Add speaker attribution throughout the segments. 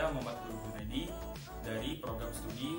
Speaker 1: Saya Muhammad Guru Gunadi dari program studi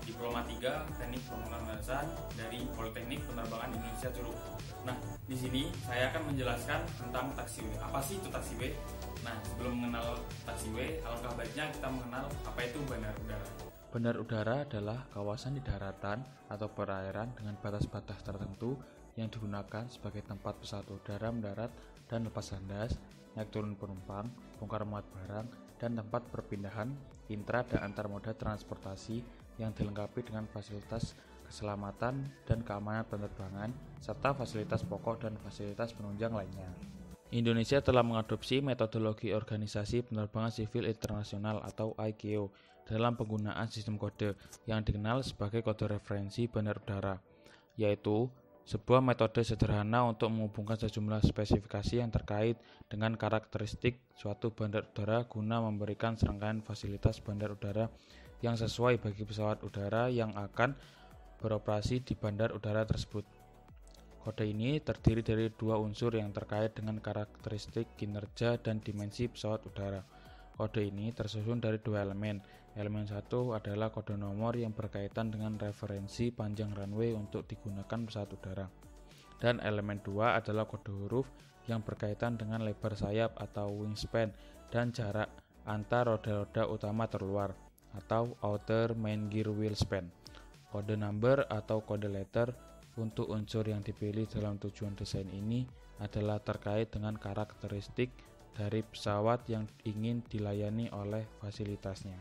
Speaker 1: Diploma 3 Teknik Pembangunan Landasan dari Politeknik Penerbangan Indonesia Curug. Nah, di sini saya akan menjelaskan tentang taxiway. Apa sih itu taxiway? Nah, sebelum mengenal taxiway, alangkah baiknya kita mengenal apa itu bandar udara.
Speaker 2: Bandar udara adalah kawasan di daratan atau perairan dengan batas-batas tertentu yang digunakan sebagai tempat pesawat udara mendarat dan lepas landas, naik turun penumpang, bongkar muat barang, dan tempat perpindahan intra dan antar moda transportasi yang dilengkapi dengan fasilitas keselamatan dan keamanan penerbangan, serta fasilitas pokok dan fasilitas penunjang lainnya. Indonesia telah mengadopsi metodologi Organisasi Penerbangan Sivil Internasional atau ICAO dalam penggunaan sistem kode yang dikenal sebagai kode referensi bandar udara, yaitu sebuah metode sederhana untuk menghubungkan sejumlah spesifikasi yang terkait dengan karakteristik suatu bandar udara guna memberikan serangkaian fasilitas bandar udara yang sesuai bagi pesawat udara yang akan beroperasi di bandar udara tersebut. Kode ini terdiri dari dua unsur yang terkait dengan karakteristik, kinerja, dan dimensi pesawat udara. Kode ini tersusun dari dua elemen. Elemen satu adalah kode nomor yang berkaitan dengan referensi panjang runway untuk digunakan pesawat udara. Dan elemen dua adalah kode huruf yang berkaitan dengan lebar sayap atau wingspan dan jarak antar roda-roda utama terluar atau outer main gear wheel span. Kode number atau kode letter untuk unsur yang dipilih dalam tujuan desain ini adalah terkait dengan karakteristik dari pesawat yang ingin dilayani oleh fasilitasnya.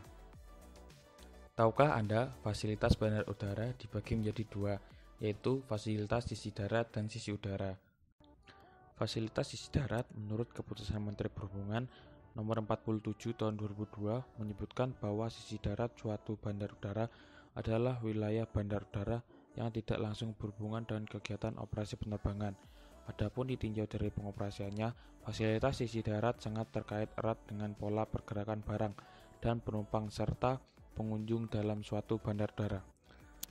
Speaker 2: Tahukah Anda, fasilitas bandar udara dibagi menjadi dua, yaitu fasilitas sisi darat dan sisi udara. Fasilitas sisi darat menurut Keputusan Menteri Perhubungan Nomor 47 Tahun 2002 menyebutkan bahwa sisi darat suatu bandar udara adalah wilayah bandar udara yang tidak langsung berhubungan dengan kegiatan operasi penerbangan. Adapun ditinjau dari pengoperasiannya, fasilitas sisi darat sangat terkait erat dengan pola pergerakan barang dan penumpang serta pengunjung dalam suatu bandar udara.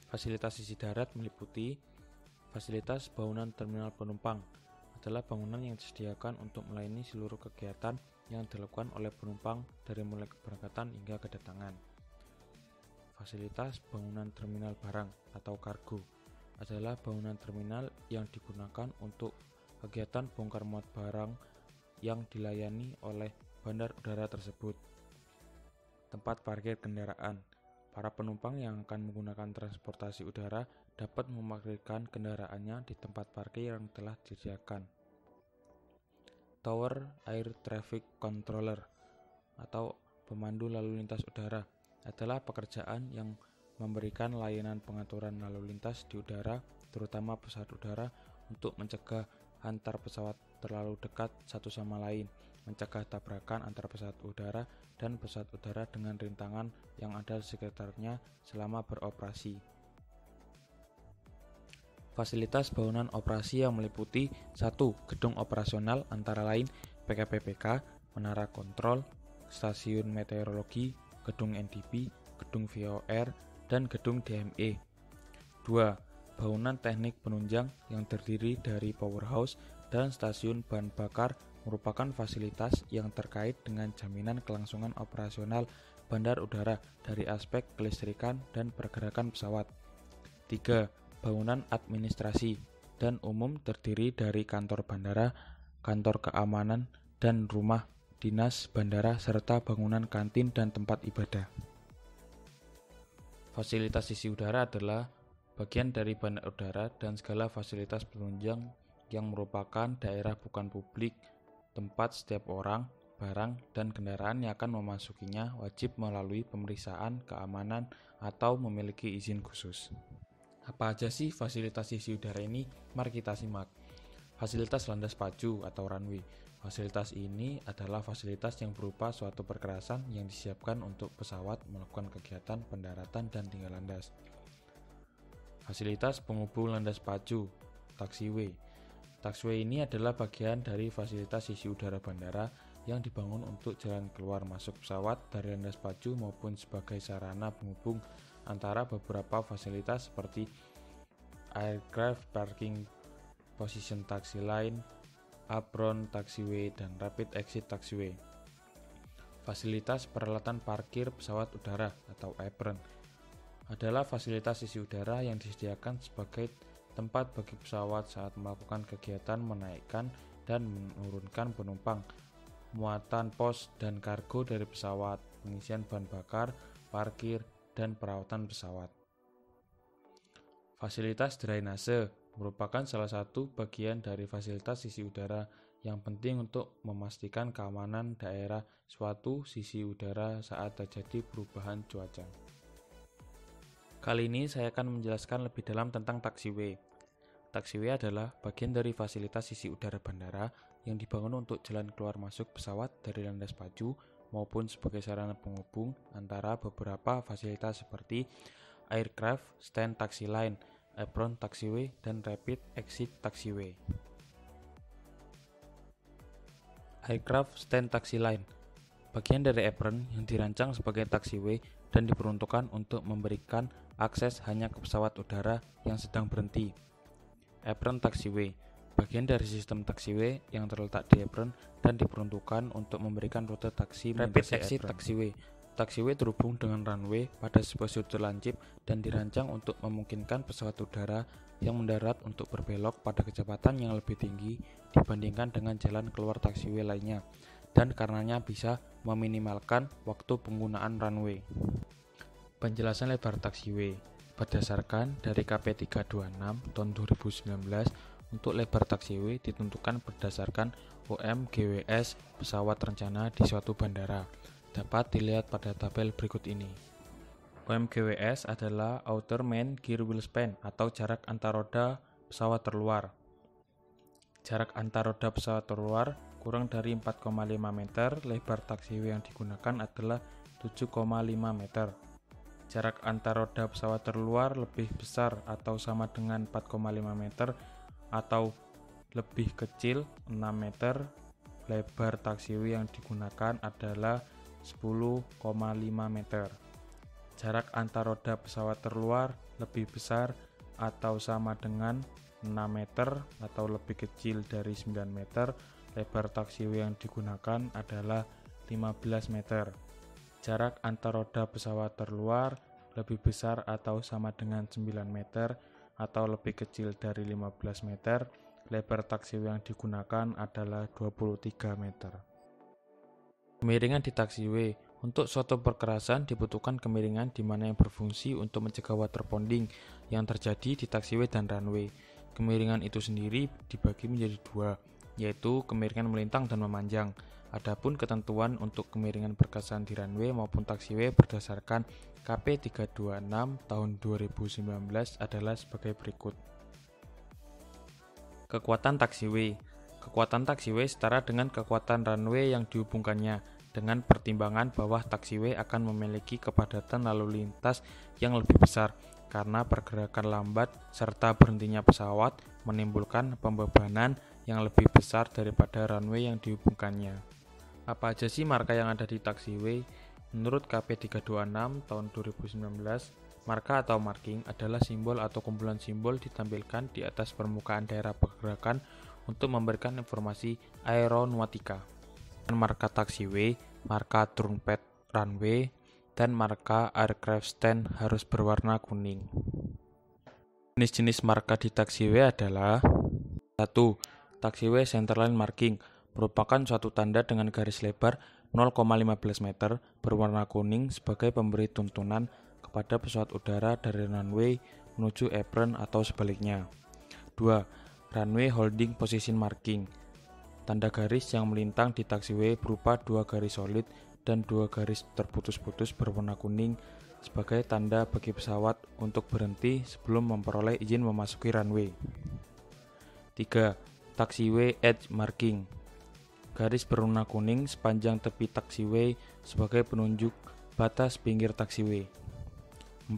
Speaker 2: Fasilitas sisi darat meliputi fasilitas bangunan terminal penumpang, adalah bangunan yang disediakan untuk melayani seluruh kegiatan yang dilakukan oleh penumpang dari mulai keberangkatan hingga kedatangan. Fasilitas bangunan terminal barang atau kargo adalah bangunan terminal yang digunakan untuk kegiatan bongkar muat barang yang dilayani oleh bandar udara tersebut. Tempat parkir kendaraan. Para penumpang yang akan menggunakan transportasi udara dapat memarkirkan kendaraannya di tempat parkir yang telah disediakan. Tower Air Traffic Controller atau pemandu lalu lintas udara adalah pekerjaan yang memberikan layanan pengaturan lalu lintas di udara, terutama pesawat udara, untuk mencegah antar pesawat terlalu dekat satu sama lain, mencegah tabrakan antar pesawat udara dan pesawat udara dengan rintangan yang ada di sekitarnya selama beroperasi. Fasilitas bangunan operasi yang meliputi 1. Gedung operasional antara lain PKPPK, menara kontrol, stasiun meteorologi, gedung NDP, gedung VOR, dan gedung DME. 2. Bangunan teknik penunjang yang terdiri dari powerhouse dan stasiun bahan bakar merupakan fasilitas yang terkait dengan jaminan kelangsungan operasional bandar udara dari aspek kelistrikan dan pergerakan pesawat. 3. Bangunan administrasi dan umum terdiri dari kantor bandara, kantor keamanan, dan rumah dinas bandara serta bangunan kantin dan tempat ibadah. Fasilitas sisi udara adalah bagian dari bandar udara dan segala fasilitas penunjang yang merupakan daerah bukan publik, tempat setiap orang, barang, dan kendaraan yang akan memasukinya wajib melalui pemeriksaan keamanan atau memiliki izin khusus. Apa aja sih fasilitas sisi udara ini? Mari kita simak. Fasilitas landas pacu atau runway. Fasilitas ini adalah fasilitas yang berupa suatu perkerasan yang disiapkan untuk pesawat melakukan kegiatan pendaratan dan tinggal landas. Fasilitas penghubung landas pacu, taxiway. Taxiway ini adalah bagian dari fasilitas sisi udara bandara yang dibangun untuk jalan keluar masuk pesawat dari landas pacu maupun sebagai sarana penghubung antara beberapa fasilitas seperti aircraft parking position taxi line, apron taxiway, dan rapid exit taxiway. Fasilitas peralatan parkir pesawat udara atau apron adalah fasilitas sisi udara yang disediakan sebagai tempat bagi pesawat saat melakukan kegiatan menaikkan dan menurunkan penumpang, muatan pos dan kargo dari pesawat, pengisian bahan bakar, parkir, dan perawatan pesawat. Fasilitas drainase merupakan salah satu bagian dari fasilitas sisi udara yang penting untuk memastikan keamanan daerah suatu sisi udara saat terjadi perubahan cuaca. Kali ini saya akan menjelaskan lebih dalam tentang taxiway. Taxiway adalah bagian dari fasilitas sisi udara bandara yang dibangun untuk jalan keluar masuk pesawat dari landas pacu maupun sebagai sarana penghubung antara beberapa fasilitas seperti aircraft stand taxi line, apron taxiway, dan rapid exit taxiway. Aircraft stand taxi line, bagian dari apron yang dirancang sebagai taxiway dan diperuntukkan untuk memberikan akses hanya ke pesawat udara yang sedang berhenti. Apron taxiway, bagian dari sistem taxiway yang terletak di apron dan diperuntukkan untuk memberikan rute taksi melintasi exit taxiway. Taxiway terhubung dengan runway pada sebuah sudut lancip dan dirancang untuk memungkinkan pesawat udara yang mendarat untuk berbelok pada kecepatan yang lebih tinggi dibandingkan dengan jalan keluar taxiway lainnya, dan karenanya bisa meminimalkan waktu penggunaan runway. Penjelasan lebar taxiway berdasarkan dari KP 326 tahun 2019 untuk lebar taxiway ditentukan berdasarkan OM/GWS pesawat rencana di suatu bandara. Dapat dilihat pada tabel berikut ini. OM/GWS adalah Outer Main Gear Wheel Span atau jarak antar roda pesawat terluar. Jarak antar roda pesawat terluar kurang dari 4,5 meter, lebar taxiway yang digunakan adalah 7,5 meter. Jarak antar roda pesawat terluar lebih besar atau sama dengan 4,5 meter atau lebih kecil 6 meter, lebar taxiway yang digunakan adalah 10,5 meter. Jarak antar roda pesawat terluar lebih besar atau sama dengan 6 meter atau lebih kecil dari 9 meter, lebar taxiway yang digunakan adalah 15 meter. Jarak antar roda pesawat terluar lebih besar atau sama dengan 9 meter atau lebih kecil dari 15 meter, lebar taxiway yang digunakan adalah 23 meter. Kemiringan di taxiway. Untuk suatu perkerasan dibutuhkan kemiringan di mana yang berfungsi untuk mencegah waterboarding yang terjadi di taxiway dan runway. Kemiringan itu sendiri dibagi menjadi dua, yaitu kemiringan melintang dan memanjang. Adapun ketentuan untuk kemiringan perkerasan di runway maupun taxiway berdasarkan KP 326 tahun 2019 adalah sebagai berikut. Kekuatan taxiway. Kekuatan taxiway setara dengan kekuatan runway yang dihubungkannya, dengan pertimbangan bahwa taxiway akan memiliki kepadatan lalu lintas yang lebih besar karena pergerakan lambat serta berhentinya pesawat menimbulkan pembebanan yang lebih besar daripada runway yang dihubungkannya. Apa aja sih marka yang ada di taxiway? Menurut KP 326 tahun 2019, marka atau marking adalah simbol atau kumpulan simbol ditampilkan di atas permukaan daerah pergerakan untuk memberikan informasi aeronautika. Marka taxiway, marka trumpet runway, dan marka aircraft stand harus berwarna kuning. Jenis-jenis marka di taxiway adalah 1. Taxiway centerline marking merupakan suatu tanda dengan garis lebar 0,15 meter berwarna kuning sebagai pemberi tuntunan kepada pesawat udara dari runway menuju apron atau sebaliknya. 2. Runway holding position marking. Tanda garis yang melintang di taxiway berupa 2 garis solid dan 2 garis terputus-putus berwarna kuning sebagai tanda bagi pesawat untuk berhenti sebelum memperoleh izin memasuki runway. 3. Taxiway edge marking. Garis berwarna kuning sepanjang tepi taxiway sebagai penunjuk batas pinggir taxiway. 4.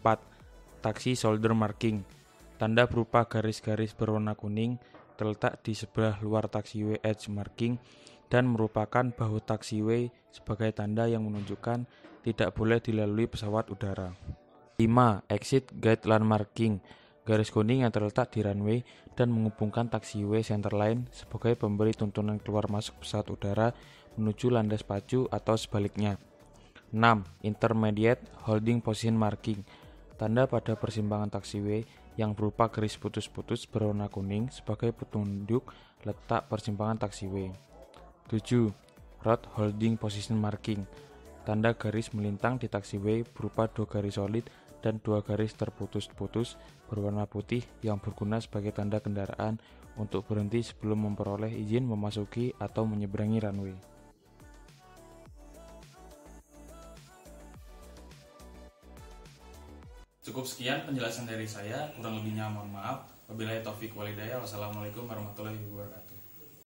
Speaker 2: Taxi shoulder marking. Tanda berupa garis-garis berwarna kuning terletak di sebelah luar taxiway edge marking dan merupakan bahu taxiway sebagai tanda yang menunjukkan tidak boleh dilalui pesawat udara. 5. Exit guideline marking. Garis kuning yang terletak di runway dan menghubungkan taxiway centerline sebagai pemberi tuntunan keluar masuk pesawat udara menuju landas pacu atau sebaliknya. 6. Intermediate holding position marking. Tanda pada persimpangan taxiway yang berupa garis putus-putus berwarna kuning sebagai petunjuk letak persimpangan taxiway. 7. Road holding position marking. Tanda garis melintang di taxiway berupa 2 garis solid dan 2 garis terputus-putus berwarna putih yang berguna sebagai tanda kendaraan untuk berhenti sebelum memperoleh izin memasuki atau menyeberangi runway.
Speaker 1: Cukup sekian penjelasan dari saya, kurang lebihnya mohon maaf. Wabillahi taufiq walhidayah. Wassalamualaikum warahmatullahi wabarakatuh.